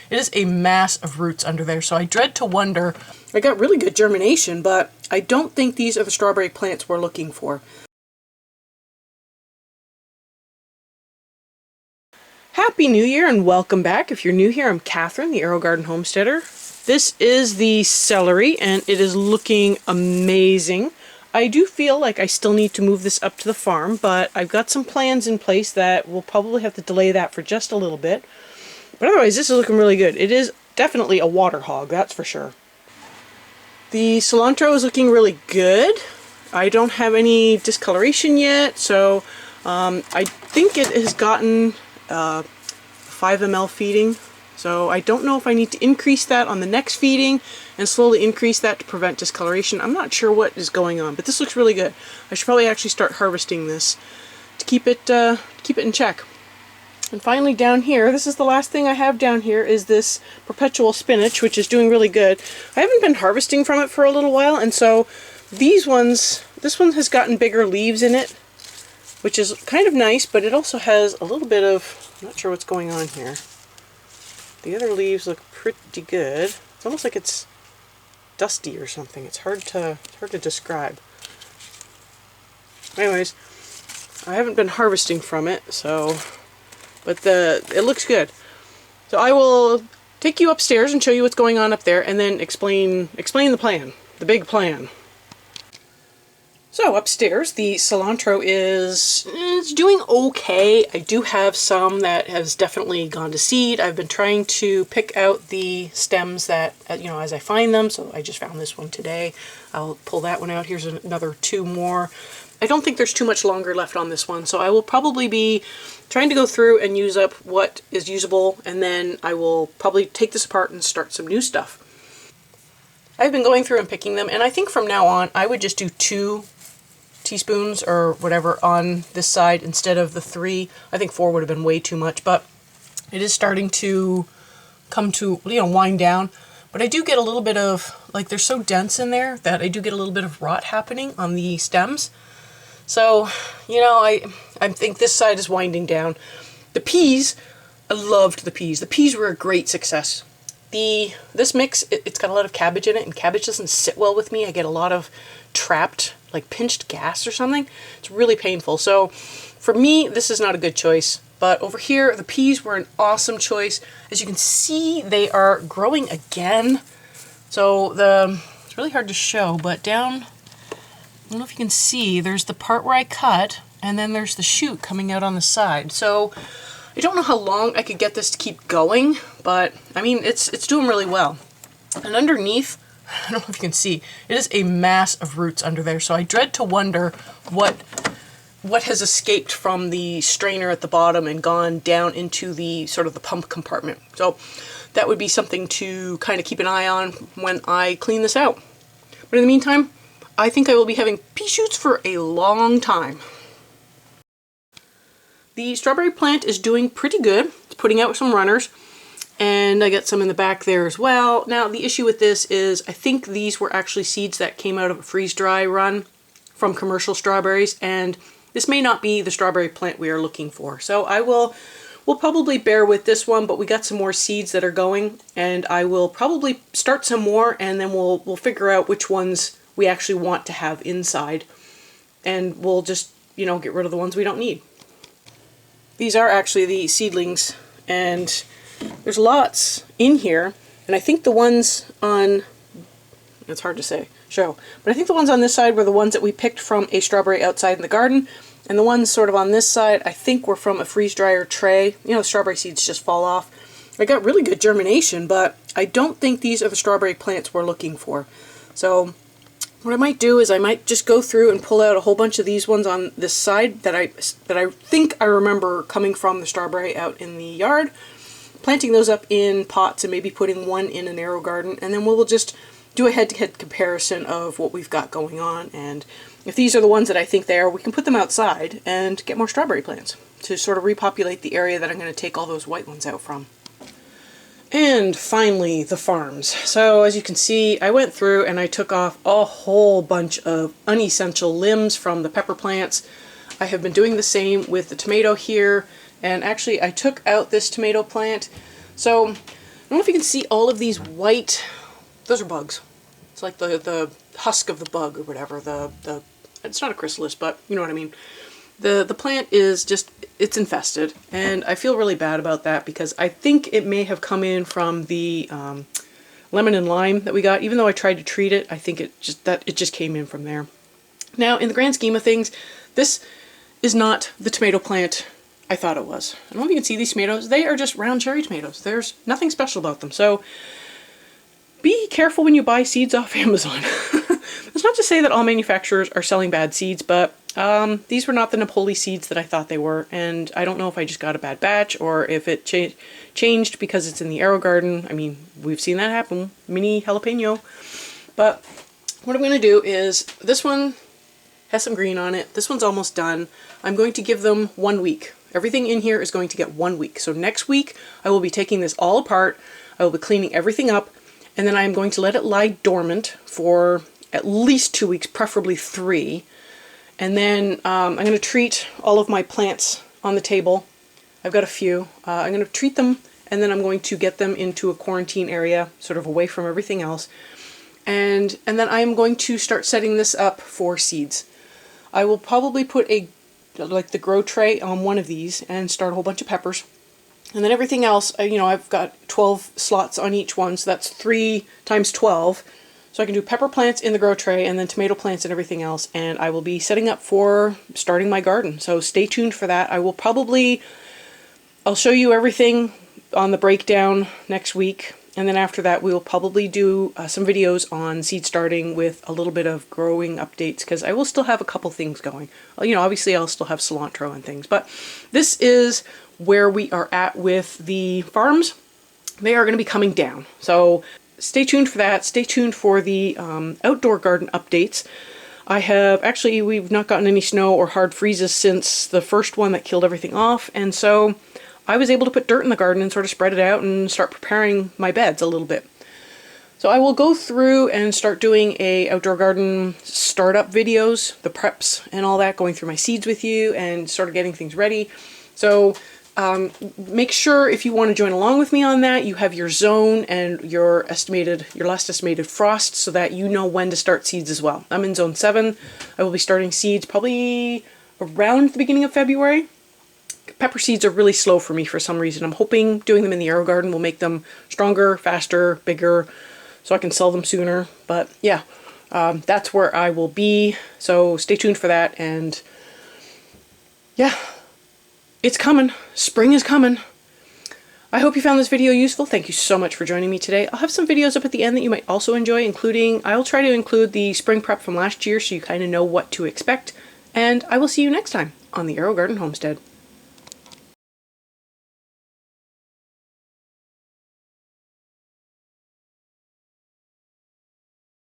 It is a mass of roots under there, so I dread to wonder. I got really good germination, but I don't think these are the strawberry plants we're looking for. Happy New Year and welcome back. If you're new here, I'm Kathryn, the Aerogarden Homesteader. This is the celery and it is looking amazing. I do feel like I still need to move this up to the farm, but I've got some plans in place that we'll probably have to delay that for just a little bit. But otherwise, this is looking really good. It is definitely a water hog, that's for sure. The cilantro is looking really good. I don't have any discoloration yet, so I think it has gotten 5 ml feeding. So I don't know if I need to increase that on the next feeding and slowly increase that to prevent discoloration. I'm not sure what is going on, but this looks really good. I should probably actually start harvesting this to keep it in check. And finally down here, this is the last thing I have down here, is this perpetual spinach, which is doing really good. I haven't been harvesting from it for a little while, and so this one has gotten bigger leaves in it, which is kind of nice, but it also has a little bit of, I'm not sure what's going on here. The other leaves look pretty good. It's almost like it's dusty or something. It's hard to describe. Anyways, I haven't been harvesting from it, so but it looks good. So I will take you upstairs and show you what's going on up there, and then explain the plan, the big plan. So upstairs, the cilantro is doing okay. I do have some that has definitely gone to seed. I've been trying to pick out the stems that, as I find them. So I just found this one today. I'll pull that one out. Here's another 2 more. I don't think there's too much longer left on this one, so I will probably be trying to go through and use up what is usable, and then I will probably take this apart and start some new stuff. I've been going through and picking them, and I think from now on I would just do 2 teaspoons or whatever on this side instead of the 3. I think 4 would have been way too much, but it is starting to come to, wind down. But I do get a little bit of, like, they're so dense in there that I do get a little bit of rot happening on the stems. So, I think this side is winding down. The peas, I loved the peas. The peas were a great success. This mix, it's got a lot of cabbage in it, and cabbage doesn't sit well with me. I get a lot of trapped, like pinched gas or something. It's really painful. So for me, this is not a good choice. But over here, the peas were an awesome choice. As you can see, they are growing again. So it's really hard to show, but down, I don't know if you can see, there's the part where I cut, and then there's the shoot coming out on the side. So I don't know how long I could get this to keep going, but I mean, it's doing really well. And underneath, I don't know if you can see, it is a mass of roots under there. So I dread to wonder what has escaped from the strainer at the bottom and gone down into the sort of the pump compartment. So that would be something to kind of keep an eye on when I clean this out. But in the meantime, I think I will be having pea shoots for a long time. The strawberry plant is doing pretty good. It's putting out some runners, and I got some in the back there as well. Now, the issue with this is I think these were actually seeds that came out of a freeze-dry run from commercial strawberries, and this may not be the strawberry plant we are looking for. So we'll probably bear with this one, but we got some more seeds that are going, and I will probably start some more, and then we'll figure out which ones we actually want to have inside, and we'll just, get rid of the ones we don't need. These are actually the seedlings, and there's lots in here, and I think the ones on, it's hard to show, but I think the ones on this side were the ones that we picked from a strawberry outside in the garden, and the ones sort of on this side I think were from a freeze dryer tray. Strawberry seeds just fall off. I got really good germination, but I don't think these are the strawberry plants we're looking for. So what I might do is I might just go through and pull out a whole bunch of these ones on this side that I think I remember coming from the strawberry out in the yard, planting those up in pots and maybe putting one in an Aerogarden, and then we'll just do a head-to-head comparison of what we've got going on, and if these are the ones that I think they are, we can put them outside and get more strawberry plants to sort of repopulate the area that I'm going to take all those white ones out from. And finally, the farms. So as you can see, I went through and I took off a whole bunch of unessential limbs from the pepper plants. I have been doing the same with the tomato here, and actually I took out this tomato plant. So don't know if you can see all of these white, those are bugs. It's like the husk of the bug or whatever. It's not a chrysalis, but you know what I mean. The plant is just, it's infested, and I feel really bad about that because I think it may have come in from the lemon and lime that we got. Even though I tried to treat it, I think it just came in from there. Now, in the grand scheme of things, this is not the tomato plant I thought it was. I don't know if you can see these tomatoes. They are just round cherry tomatoes. There's nothing special about them. So be careful when you buy seeds off Amazon. It's not to say that all manufacturers are selling bad seeds, but these were not the Napoli seeds that I thought they were, and I don't know if I just got a bad batch or if it changed because it's in the Aerogarden. I mean, we've seen that happen. Mini jalapeno. But what I'm going to do is, this one has some green on it. This one's almost done. I'm going to give them 1 week. Everything in here is going to get 1 week. So next week, I will be taking this all apart. I will be cleaning everything up, and then I'm going to let it lie dormant for at least 2 weeks, preferably 3. And then I'm going to treat all of my plants on the table. I've got a few. I'm going to treat them, and then I'm going to get them into a quarantine area, sort of away from everything else. And then I'm going to start setting this up for seeds. I will probably put like the grow tray on one of these and start a whole bunch of peppers. And then everything else, you know, I've got 12 slots on each one, so that's 3 times 12. So I can do pepper plants in the grow tray and then tomato plants and everything else. And I will be setting up for starting my garden. So stay tuned for that. I'll show you everything on the breakdown next week. And then after that, we'll probably do some videos on seed starting with a little bit of growing updates, because I will still have a couple things going. You know, obviously I'll still have cilantro and things, but this is where we are at with the farms. They are going to be coming down. So stay tuned for that. Stay tuned for the outdoor garden updates. We've not gotten any snow or hard freezes since the first one that killed everything off, and so I was able to put dirt in the garden and sort of spread it out and start preparing my beds a little bit. So I will go through and start doing a outdoor garden startup videos, the preps and all that, going through my seeds with you and sort of getting things ready. So make sure if you want to join along with me on that, you have your zone and your last estimated frost so that you know when to start seeds as well. I'm in zone 7. I will be starting seeds probably around the beginning of February. Pepper seeds are really slow for me for some reason. I'm hoping doing them in the Aerogarden will make them stronger, faster, bigger, so I can sell them sooner. But yeah, that's where I will be. So stay tuned for that. And yeah, it's coming. Spring is coming. I hope you found this video useful. Thank you so much for joining me today. I'll have some videos up at the end that you might also enjoy, including, I'll try to include the spring prep from last year so you kind of know what to expect. And I will see you next time on the Aerogarden Homestead.